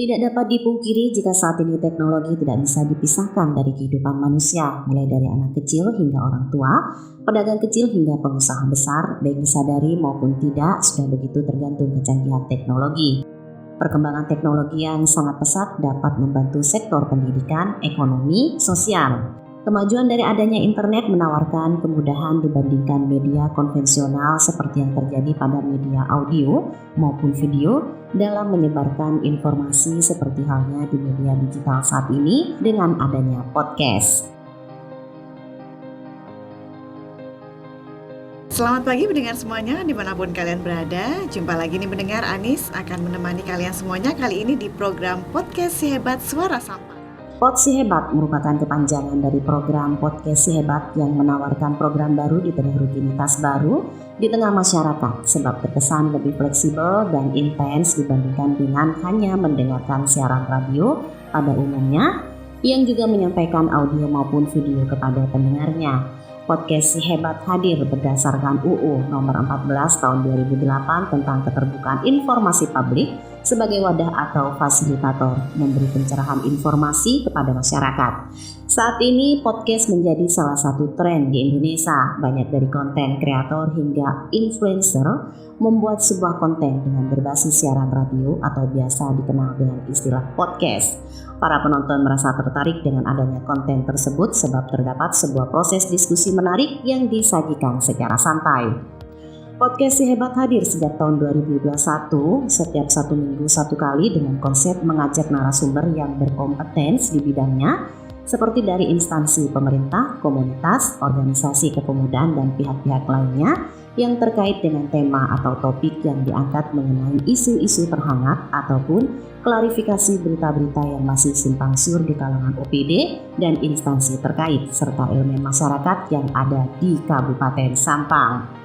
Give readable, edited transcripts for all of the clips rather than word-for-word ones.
Tidak dapat dipungkiri jika saat ini teknologi tidak bisa dipisahkan dari kehidupan manusia, mulai dari anak kecil hingga orang tua, pedagang kecil hingga pengusaha besar, baik disadari maupun tidak, sudah begitu tergantung kecanggihan teknologi. Perkembangan teknologi yang sangat pesat dapat membantu sektor pendidikan, ekonomi, sosial. Kemajuan dari adanya internet menawarkan kemudahan dibandingkan media konvensional seperti yang terjadi pada media audio maupun video dalam menyebarkan informasi seperti halnya di media digital saat ini dengan adanya podcast. Selamat pagi mendengar semuanya dimanapun kalian berada. Jumpa lagi nih mendengar, Anis akan menemani kalian semuanya kali ini di program Podcast Si Hebat Suara Sampang. Pod Si Hebat merupakan kepanjangan dari program Podcast Si Hebat yang menawarkan program baru di tengah rutinitas baru di tengah masyarakat sebab terkesan lebih fleksibel dan intens dibandingkan dengan hanya mendengarkan siaran radio pada umumnya yang juga menyampaikan audio maupun video kepada pendengarnya. Podcast Si Hebat hadir berdasarkan UU nomor 14 tahun 2008 tentang keterbukaan informasi publik sebagai wadah atau fasilitator memberi pencerahan informasi kepada masyarakat. Saat ini podcast menjadi salah satu tren di Indonesia. Banyak dari konten kreator hingga influencer membuat sebuah konten dengan berbasis siaran radio atau biasa dikenal dengan istilah podcast. Para penonton merasa tertarik dengan adanya konten tersebut sebab terdapat sebuah proses diskusi menarik yang disajikan secara santai. Podcast Si Hebat hadir sejak tahun 2021, setiap 1 minggu 1 kali dengan konsep mengajak narasumber yang berkompetens di bidangnya, seperti dari instansi pemerintah, komunitas, organisasi kepemudaan, dan pihak-pihak lainnya yang terkait dengan tema atau topik yang diangkat mengenai isu-isu terhangat ataupun klarifikasi berita-berita yang masih simpang siur di kalangan OPD dan instansi terkait, serta elemen masyarakat yang ada di Kabupaten Sampang.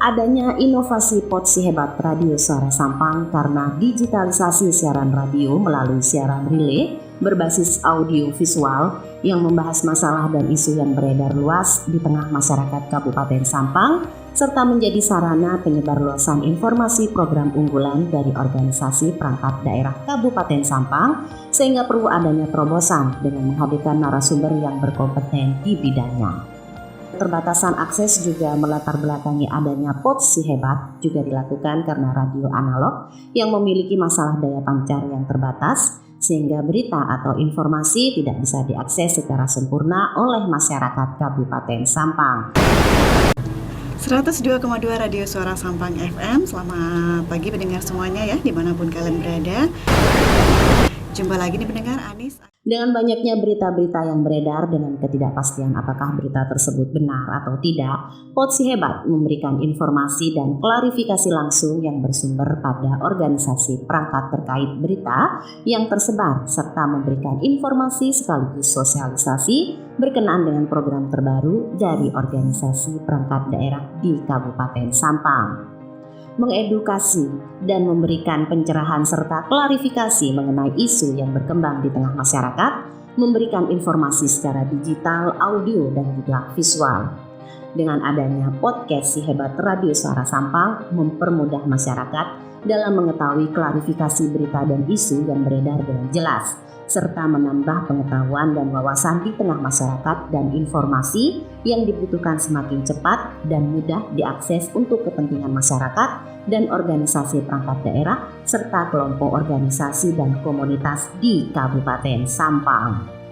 Adanya inovasi Pod Si Hebat Radio Suara Sampang karena digitalisasi siaran radio melalui siaran relay berbasis audio visual yang membahas masalah dan isu yang beredar luas di tengah masyarakat Kabupaten Sampang serta menjadi sarana penyebarluasan informasi program unggulan dari organisasi perangkat daerah Kabupaten Sampang sehingga perlu adanya terobosan dengan menghadirkan narasumber yang berkompeten di bidangnya. Keterbatasan akses juga melatar belakangi adanya Pod Si Hebat juga dilakukan karena radio analog yang memiliki masalah daya pancar yang terbatas sehingga berita atau informasi tidak bisa diakses secara sempurna oleh masyarakat Kabupaten Sampang. 102,2 Radio Suara Sampang FM. Selamat pagi pendengar semuanya ya dimanapun kalian berada. Jumpa lagi nih pendengar, Anis. Dengan banyaknya berita-berita yang beredar dengan ketidakpastian apakah berita tersebut benar atau tidak, Pod Si Hebat memberikan informasi dan klarifikasi langsung yang bersumber pada organisasi perangkat terkait berita yang tersebar serta memberikan informasi sekaligus sosialisasi berkenaan dengan program terbaru dari organisasi perangkat daerah di Kabupaten Sampang. Mengedukasi dan memberikan pencerahan serta klarifikasi mengenai isu yang berkembang di tengah masyarakat, memberikan informasi secara digital, audio, dan juga visual. Dengan adanya podcast Si Hebat Radio Suara Sampang mempermudah masyarakat dalam mengetahui klarifikasi berita dan isu yang beredar dengan jelas, serta menambah pengetahuan dan wawasan di tengah masyarakat dan informasi yang dibutuhkan semakin cepat dan mudah diakses untuk kepentingan masyarakat dan organisasi perangkat daerah serta kelompok organisasi dan komunitas di Kabupaten Sampang.